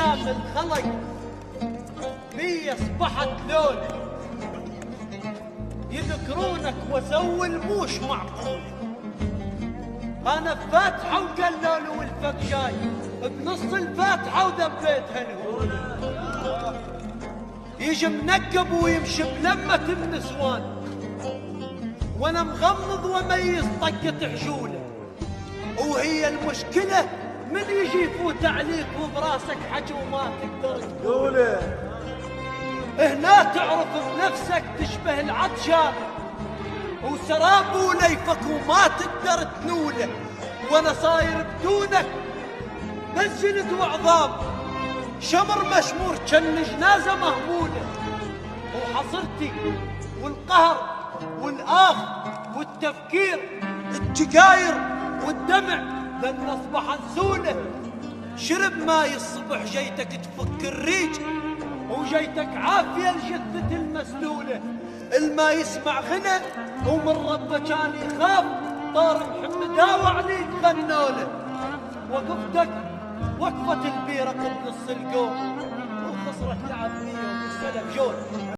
ايام الخلق بي اصبحت لولي، يذكرونك وسوي الموش معقول. انا بفاتحه وقالوا له والفك جاي بنص الفاتحه ودبيتها الهول. يجي منقب ويمشي بلمة النسوان وانا مغمض وميز طقة حجوله. وهي المشكلة من يجي يفوت عليك وبراسك حكي وما تقدر تقوله. هنا تعرف بنفسك تشبه العطشان وسراب وليفك وما تقدر تنوله. وانا صاير بدونك بس جلد وعظام، شمر مشمور كان جنازة مهمولة. وحصرتي والقهر والآخ والتفكير التقاير والدمع لن أصبح نسوله. شرب ماي الصبح جيتك تفك الريج وجيتك عافية الجثة المسلولة. الما يسمع غنى ومن ربه كان يخاف، طار محمد وعليك غنوله. وقفتك وقفة البيرة بنص القوم وخسرت العبية وبالسلف جول.